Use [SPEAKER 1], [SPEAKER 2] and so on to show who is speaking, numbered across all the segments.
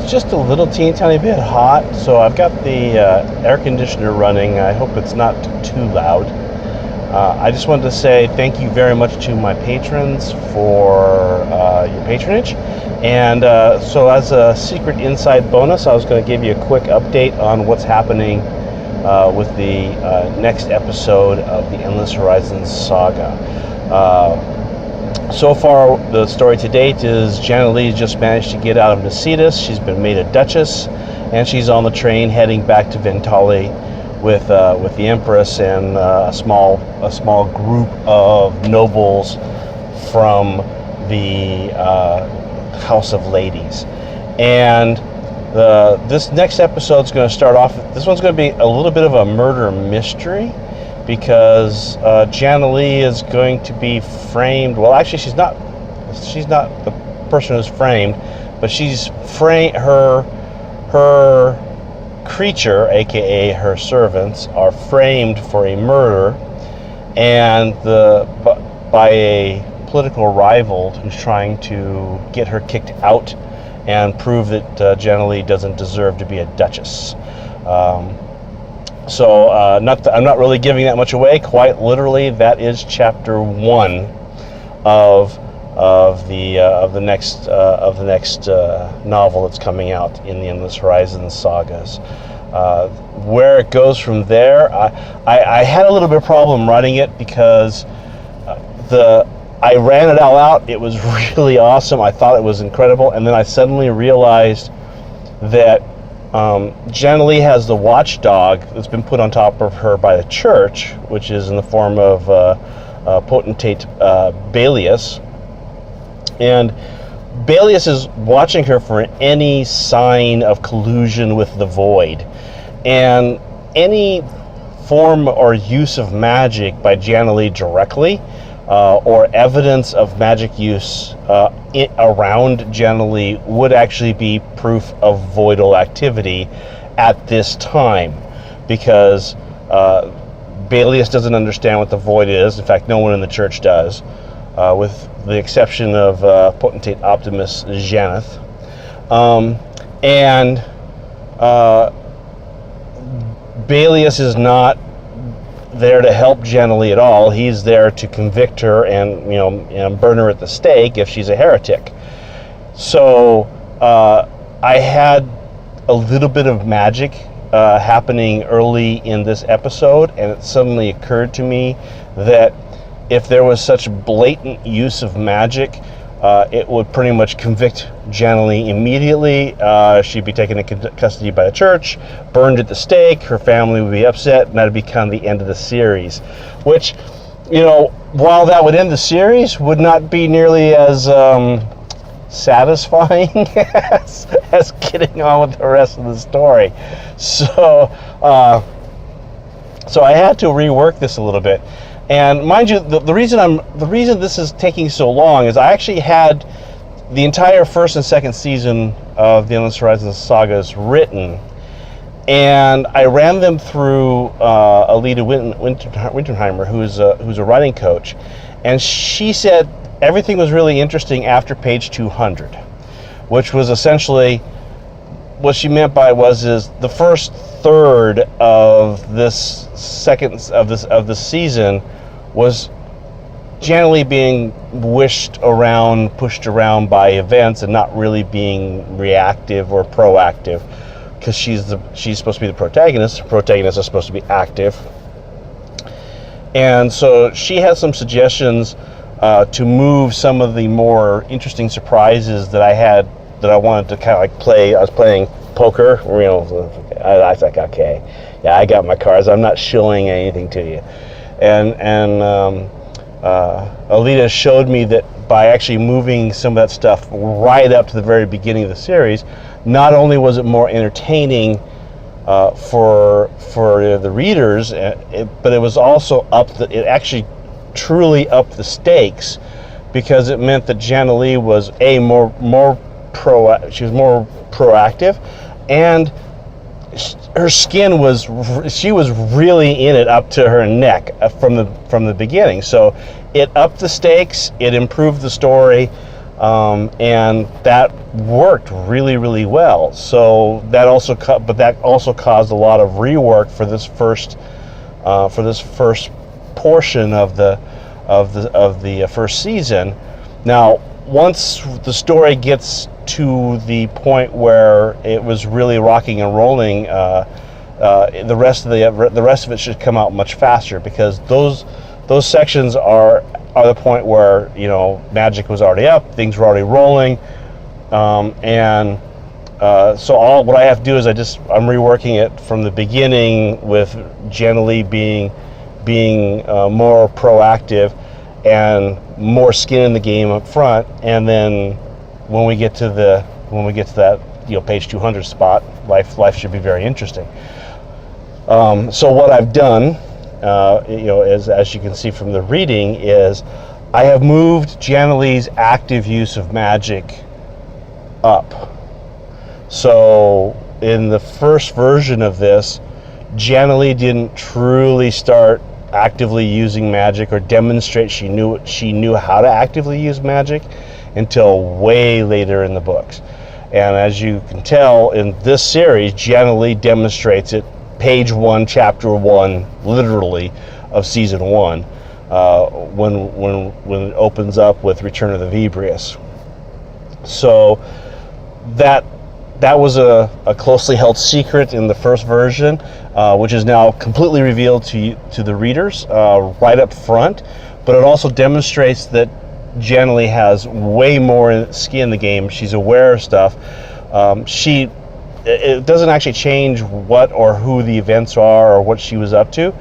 [SPEAKER 1] It's just a little teeny tiny bit hot, so I've got the air conditioner running. I hope it's not too loud. I just wanted to say thank you very much to my patrons for your patronage. And so as a secret inside bonus, I was going to give you a quick update on what's happening with the next episode of the Endless Horizons saga. So far, the story to date is Jana Lee just managed to get out of Nicetus. She's been made a duchess, and she's on the train heading back to Ventali with the Empress and a small group of nobles from the House of Ladies. And this next episode is going to start off. This one's going to be a little bit of a murder mystery, because Jana Lee is going to be framed. Well, actually, she's not the person who's framed, but she's her creature, aka her servants, are framed for a murder, and by a political rival who's trying to get her kicked out and prove that Jana Lee doesn't deserve to be a duchess. So I'm not really giving that much away. Quite literally, that is chapter 1 of the next novel that's coming out in the Endless Horizons sagas. Where it goes from there, I had a little bit of problem writing it because I ran it all out. It was really awesome. I thought it was incredible, and then I suddenly realized that Jana Lee has the watchdog that's been put on top of her by the church, which is in the form of potentate Belius. And Belius is watching her for any sign of collusion with the void. And any form or use of magic by Jana Lee directly, or evidence of magic use around Jana Lee would actually be proof of voidal activity at this time, because Belius doesn't understand what the void is. In fact, no one in the church does, with the exception of potentate Optimus Janeth. And Belius is not there to help Jana Lee at all. He's there to convict her and burn her at the stake if she's a heretic. So I had a little bit of magic happening early in this episode, and it suddenly occurred to me that if there was such blatant use of magic, it would pretty much convict Jana Lee immediately. She'd be taken into custody by the church, burned at the stake, her family would be upset, and that would become the end of the series. Which, while that would end the series, would not be nearly as satisfying as getting on with the rest of the story. So I had to rework this a little bit. And mind you, the reason this is taking so long is I actually had the entire first and second season of the Endless Horizons sagas written, and I ran them through Alita Winterheimer, who's a writing coach, and she said everything was really interesting after page 200, which was essentially what she meant by is the first third of this season was Jana Lee being pushed around by events and not really being reactive or proactive, because she's supposed to be the protagonist. The protagonists are supposed to be active. And so she has some suggestions to move some of the more interesting surprises that I wanted to kind of like play. I was playing poker, I was like, okay, yeah, I got my cards. I'm not shilling anything to you. And Alita showed me that by actually moving some of that stuff right up to the very beginning of the series, not only was it more entertaining for the readers, but it was also it actually truly upped the stakes, because it meant that Jana Lee was she was more proactive, and her skin she was really in it up to her neck from the beginning. So it upped the stakes, it improved the story, and that worked really, really well. So that also caused a lot of rework for this first portion of the first season. Now, once the story gets to the point where it was really rocking and rolling, the rest of it should come out much faster, because those sections are the point where, you know, magic was already up, things were already rolling, and so what I have to do is I'm reworking it from the beginning, with Jenna Lee being more proactive and more skin in the game up front, and then when we get to that, you know, page 200 spot, life should be very interesting. So what I've done, you know, as you can see from the reading, is I have moved Jenna Lee's active use of magic up. So in the first version of this, Jenna Lee didn't truly start actively using magic or demonstrate she knew how to actively use magic until way later in the books. And as you can tell, in this series, Jenna Lee demonstrates it page 1, chapter 1, literally, of season 1, when it opens up with Return of the Vibrius. So that was a closely held secret in the first version, which is now completely revealed to the readers right up front. But it also demonstrates that Jenna Lee has way more skin in the game. She's aware of stuff. It doesn't actually change what or who the events are or what she was up to,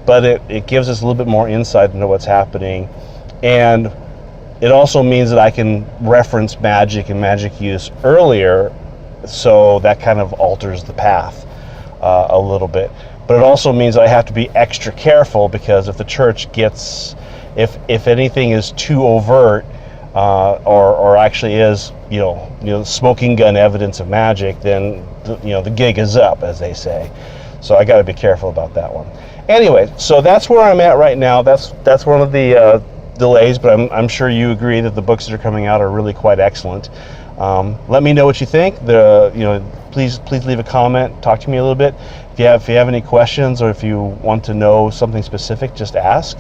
[SPEAKER 1] but it gives us a little bit more insight into what's happening. And it also means that I can reference magic and magic use earlier, so that kind of alters the path a little bit. But it also means I have to be extra careful, because if the church if anything is too overt, or actually is, you know, smoking gun evidence of magic, then the gig is up, as they say. So I got to be careful about that one. Anyway, so that's where I'm at right now. That's one of the delays, but I'm sure you agree that the books that are coming out are really quite excellent. Let me know what you think. Please leave a comment. Talk to me a little bit. If you have any questions, or if you want to know something specific, just ask.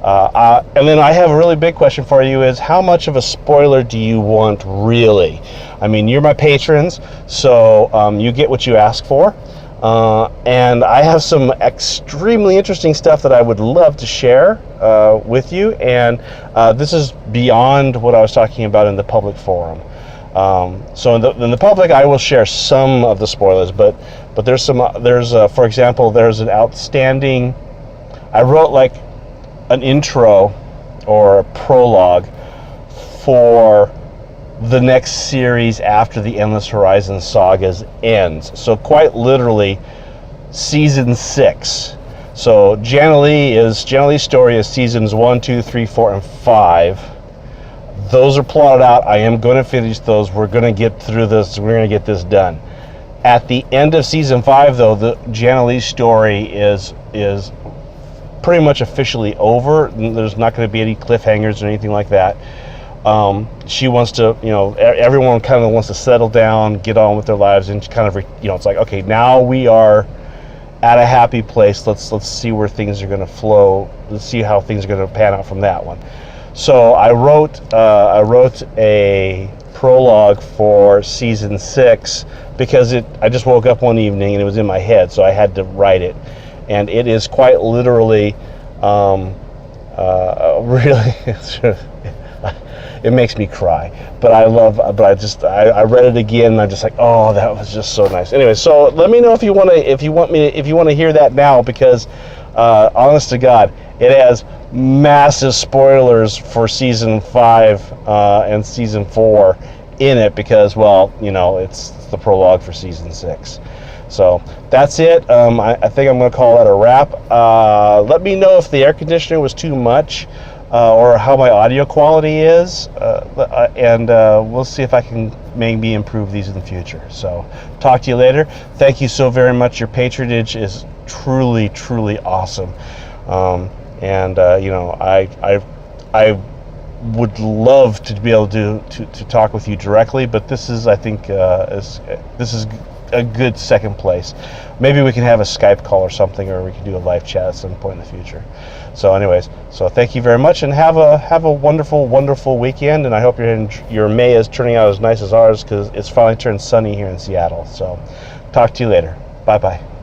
[SPEAKER 1] And then I have a really big question for you: is how much of a spoiler do you want, really? I mean, you're my patrons, so you get what you ask for. And I have some extremely interesting stuff that I would love to share with you. And this is beyond what I was talking about in the public forum. So in the public, I will share some of the spoilers, but there's for example, there's an outstanding, I wrote like an intro or a prologue for the next series after the Endless Horizon sagas ends. So quite literally, season 6. So Jenna Lee's story is seasons 1, 2, 3, 4, and 5. Those are plotted out. I am going to finish those. We're going to get through this. We're going to get this done. At the end of season 5, though, the Jenna Lee story is pretty much officially over. There's not going to be any cliffhangers or anything like that. She wants to, everyone kind of wants to settle down, get on with their lives, and kind of, it's like, okay, now we are at a happy place. Let's see where things are going to flow. Let's see how things are going to pan out from that one. So I wrote a prologue for season 6 because I just woke up one evening and it was in my head, so I had to write it, and it is quite literally, really, it makes me cry. But I read it again and I'm just like, oh, that was just so nice. Anyway, so let me know if you want to hear that now, because honest to God, it has massive spoilers for season 5 and season 4 in it, because, well, it's the prologue for season 6. So that's it. I think I'm going to call that a wrap. Let me know if the air conditioner was too much, or how my audio quality is, and we'll see if I can maybe improve these in the future. So talk to you later. Thank you so very much. Your patronage is truly, truly awesome. I would love to be able to talk with you directly, but this is, I think, this is a good second place. Maybe we can have a Skype call or something, or we can do a live chat at some point in the future. So anyways, so thank you very much, and have a wonderful weekend, and I hope your May is turning out as nice as ours, because it's finally turned sunny here in Seattle. So talk to you later. Bye bye.